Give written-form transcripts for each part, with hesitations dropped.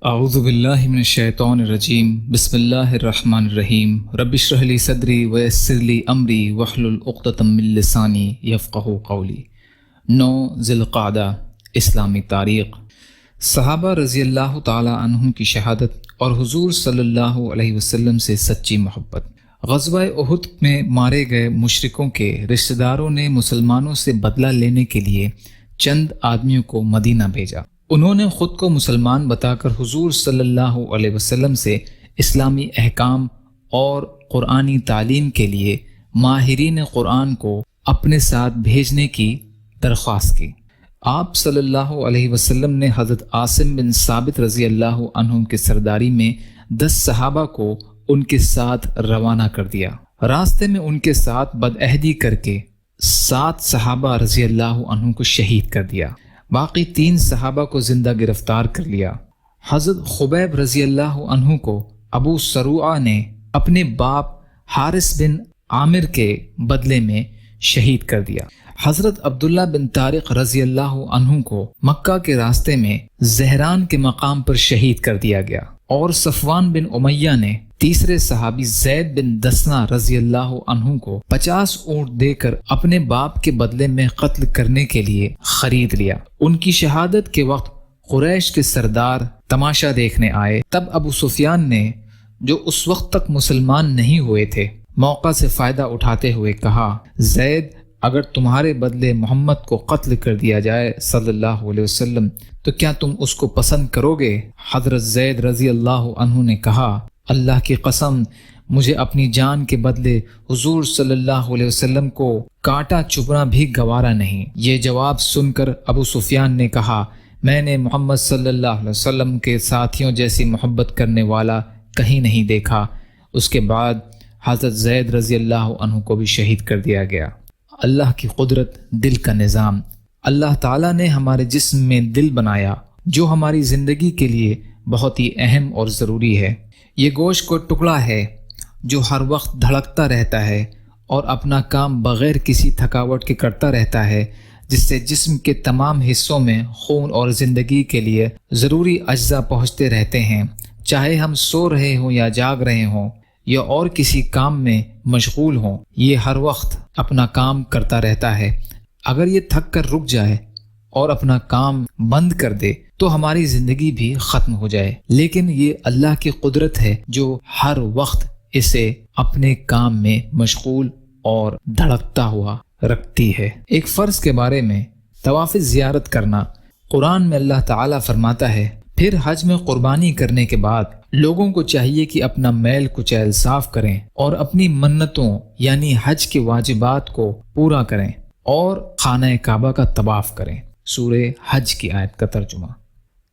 اعوذ باللہ من الشیطان الرجیم بسم اللہ الرحمن الرحیم رب اشرح لی صدری ویسر لی امری واحلل عقدۃ من لسانی یفقہوا قولی۔ 9 ذی القعدہ اسلامی تاریخ۔ صحابہ رضی اللہ تعالی عنہم کی شہادت اور حضور صلی اللہ علیہ وسلم سے سچی محبت۔ غزوہ احد میں مارے گئے مشرکوں کے رشتہ داروں نے مسلمانوں سے بدلہ لینے کے لیے چند آدمیوں کو مدینہ بھیجا۔ انہوں نے خود کو مسلمان بتا کر حضور صلی اللہ علیہ وسلم سے اسلامی احکام اور قرآنی تعلیم کے لیے ماہرین قرآن کو اپنے ساتھ بھیجنے کی درخواست کی۔ آپ صلی اللہ علیہ وسلم نے حضرت عاصم بن ثابت رضی اللہ عنہ کی سرداری میں 10 صحابہ کو ان کے ساتھ روانہ کر دیا۔ راستے میں ان کے ساتھ بدعہدی کر کے 7 صحابہ رضی اللہ عنہ کو شہید کر دیا۔ باقی 3 صحابہ کو زندہ گرفتار کر لیا۔ حضرت خبیب رضی اللہ عنہ کو ابو سروعہ نے اپنے باپ حارث بن عامر کے بدلے میں شہید کر دیا۔ حضرت عبداللہ بن طارق رضی اللہ عنہ کو مکہ کے راستے میں زہران کے مقام پر شہید کر دیا گیا، اور صفوان بن امیہ نے تیسرے صحابی زید بن دسنہ رضی اللہ عنہ کو 50 اونٹ دے کر اپنے باپ کے بدلے میں قتل کرنے کے لیے خرید لیا۔ ان کی شہادت کے وقت قریش کے سردار تماشا دیکھنے آئے۔ تب ابو سفیان نے، جو اس وقت تک مسلمان نہیں ہوئے تھے، موقع سے فائدہ اٹھاتے ہوئے کہا، زید، اگر تمہارے بدلے محمد کو قتل کر دیا جائے صلی اللہ علیہ وسلم تو کیا تم اس کو پسند کرو گے؟ حضرت زید رضی اللہ عنہ نے کہا، اللہ کی قسم، مجھے اپنی جان کے بدلے حضور صلی اللہ علیہ وسلم کو کانٹا چبھنا بھی گوارا نہیں۔ یہ جواب سن کر ابو سفیان نے کہا، میں نے محمد صلی اللہ علیہ وسلم کے ساتھیوں جیسی محبت کرنے والا کہیں نہیں دیکھا۔ اس کے بعد حضرت زید رضی اللہ عنہ کو بھی شہید کر دیا گیا۔ اللہ کی قدرت، دل کا نظام۔ اللہ تعالیٰ نے ہمارے جسم میں دل بنایا، جو ہماری زندگی کے لیے بہت ہی اہم اور ضروری ہے۔ یہ گوشت کا ٹکڑا ہے جو ہر وقت دھڑکتا رہتا ہے اور اپنا کام بغیر کسی تھکاوٹ کے کرتا رہتا ہے، جس سے جسم کے تمام حصوں میں خون اور زندگی کے لیے ضروری اجزاء پہنچتے رہتے ہیں، چاہے ہم سو رہے ہوں یا جاگ رہے ہوں یا اور کسی کام میں مشغول ہوں۔ یہ ہر وقت اپنا کام کرتا رہتا ہے۔ اگر یہ تھک کر رک جائے اور اپنا کام بند کر دے تو ہماری زندگی بھی ختم ہو جائے، لیکن یہ اللہ کی قدرت ہے جو ہر وقت اسے اپنے کام میں مشغول اور دھڑکتا ہوا رکھتی ہے۔ ایک فرض کے بارے میں طواف زیارت کرنا۔ قرآن میں اللہ تعالیٰ فرماتا ہے، پھر حج میں قربانی کرنے کے بعد لوگوں کو چاہیے کہ اپنا میل کچیل صاف کریں اور اپنی منتوں یعنی حج کے واجبات کو پورا کریں اور خانہ کعبہ کا طواف کریں۔ سورہ حج کی آیت کا ترجمہ۔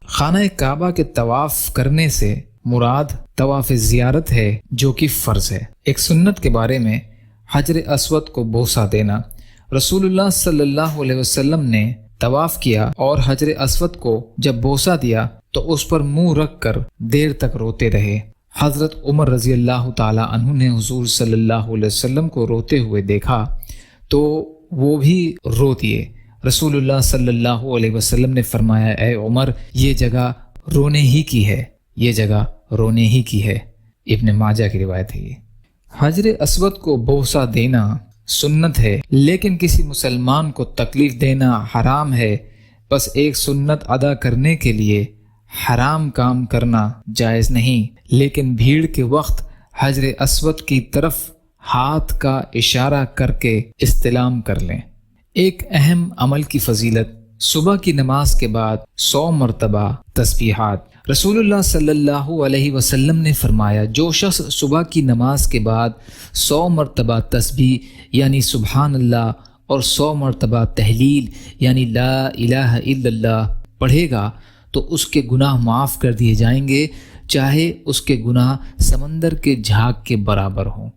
خانہ کعبہ کے طواف کرنے سے مراد طواف زیارت ہے، جو کہ فرض ہے۔ ایک سنت کے بارے میں حجر اسود کو بوسہ دینا۔ رسول اللہ صلی اللہ علیہ وسلم نے طواف کیا اور حجر اسود کو جب بوسہ دیا تو اس پر منہ رکھ کر دیر تک روتے رہے۔ حضرت عمر رضی اللہ تعالی عنہ نے حضور صلی اللہ علیہ وسلم کو روتے ہوئے دیکھا تو وہ بھی رو دیے۔ رسول اللہ صلی اللہ علیہ وسلم نے فرمایا، اے عمر، یہ جگہ رونے ہی کی ہے، یہ جگہ رونے ہی کی ہے۔ ابن ماجہ کی روایت ہے یہ۔ حجر اسود کو بوسہ دینا سنت ہے، لیکن کسی مسلمان کو تکلیف دینا حرام ہے۔ بس ایک سنت ادا کرنے کے لیے حرام کام کرنا جائز نہیں، لیکن بھیڑ کے وقت حجر اسود کی طرف ہاتھ کا اشارہ کر کے استلام کر لیں۔ ایک اہم عمل کی فضیلت، صبح کی نماز کے بعد 100 مرتبہ تسبیحات۔ رسول اللہ صلی اللہ علیہ وسلم نے فرمایا، جو شخص صبح کی نماز کے بعد 100 مرتبہ تسبیح یعنی سبحان اللہ اور 100 مرتبہ تحلیل یعنی لا الہ الا اللہ پڑھے گا تو اس کے گناہ معاف کر دیے جائیں گے، چاہے اس کے گناہ سمندر کے جھاگ کے برابر ہوں۔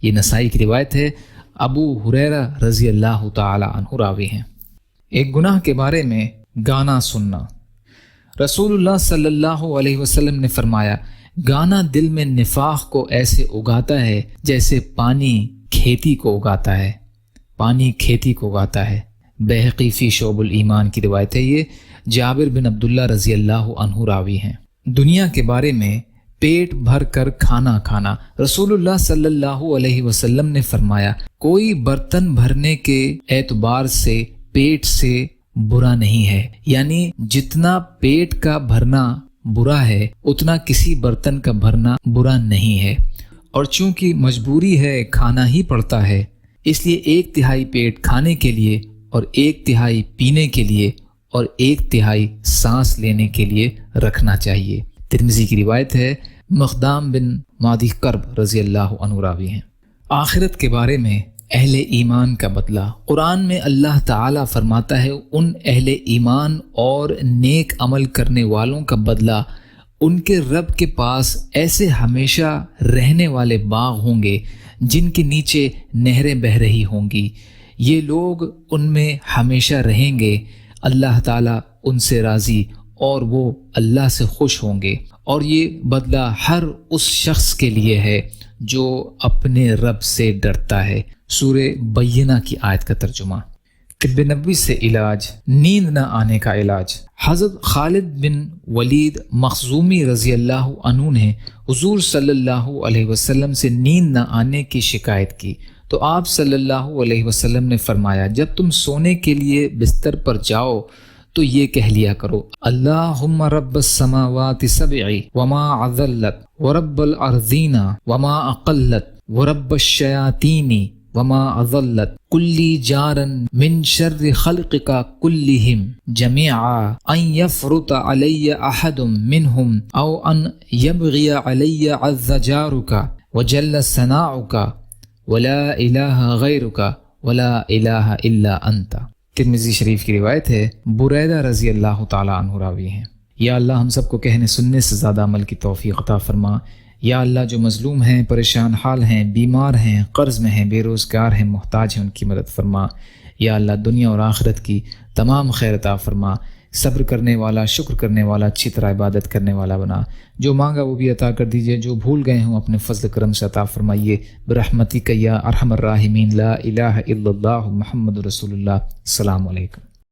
یہ نسائی کی روایت ہے۔ ابو ہریرہ رضی اللہ تعالی عنہ راوی ہیں۔ ایک گناہ کے بارے میں گانا سننا۔ رسول اللہ صلی اللہ علیہ وسلم نے فرمایا، گانا دل میں نفاق کو ایسے اگاتا ہے جیسے پانی کھیتی کو اگاتا ہے۔ پانی کھیتی کو اگاتا ہے۔ بہقی فی شعب الایمان کی روایت ہے۔ یہ جابر بن عبداللہ رضی اللہ عنہ راوی ہیں۔ دنیا کے بارے میں پیٹ بھر کر کھانا کھانا۔ رسول اللہ صلی اللہ علیہ وسلم نے فرمایا کوئی برتن بھرنے کے اعتبار سے پیٹ سے برا نہیں ہے، یعنی جتنا پیٹ کا بھرنا برا ہے اتنا کسی برتن کا بھرنا برا نہیں ہے، اور چونکہ مجبوری ہے کھانا ہی پڑتا ہے اس لیے 1/3 پیٹ کھانے کے لیے اور 1/3 پینے کے لیے اور 1/3 سانس لینے کے لیے رکھنا چاہیے۔ ترمذی کی روایت ہے، مقدام بن معدی کرب رضی اللہ عنہ راوی ہیں۔ آخرت کے بارے میں اہل ایمان کا بدلہ، قرآن میں اللہ تعالیٰ فرماتا ہے ان اہل ایمان اور نیک عمل کرنے والوں کا بدلہ ان کے رب کے پاس ایسے ہمیشہ رہنے والے باغ ہوں گے جن کے نیچے نہریں بہہ رہی ہوں گی، یہ لوگ ان میں ہمیشہ رہیں گے، اللہ تعالیٰ ان سے راضی اور وہ اللہ سے خوش ہوں گے، اور یہ بدلہ ہر اس شخص کے لیے ہے جو اپنے رب سے ڈرتا ہے۔ سورہ بینہ کی آیت کا ترجمہ۔ طب نبوی سے علاج، نیند نہ آنے کا علاج۔ حضرت خالد بن ولید مخزومی رضی اللہ عنہ نے حضور صلی اللہ علیہ وسلم سے نیند نہ آنے کی شکایت کی تو آپ صلی اللہ علیہ وسلم نے فرمایا جب تم سونے کے لیے بستر پر جاؤ تو یہ کہہ لیا کرو، اللہم رب السماوات سبع وما عذلت ورب الارضین وما اقلت ورب الشیاطین وما اضلت کلی جارا من شر خلقک کلہم جميعا ان یفرط علی احد منہم او ان یبغی علی عز جارک وجل ثناؤک ولا الہ غیرک ولا الہ الا انت۔ ترمذی شریف کی روایت ہے، بریدہ رضی اللہ تعالیٰ عنہ راوی ہیں۔ یا اللہ ہم سب کو کہنے سننے سے زیادہ عمل کی توفیق عطا فرما۔ یا اللہ جو مظلوم ہیں، پریشان حال ہیں، بیمار ہیں، قرض میں ہیں، بے روزگار ہیں، محتاج ہیں، ان کی مدد فرما۔ یا اللہ دنیا اور آخرت کی تمام خیر عطا فرما، صبر کرنے والا، شکر کرنے والا، اچھی طرح عبادت کرنے والا بنا۔ جو مانگا وہ بھی عطا کر دیجئے، جو بھول گئے ہوں اپنے فضل کرم سے عطا فرمائیے، برحمتک یا ارحم الراحمین، لا الہ الا اللہ محمد رسول اللہ۔ السلام علیکم۔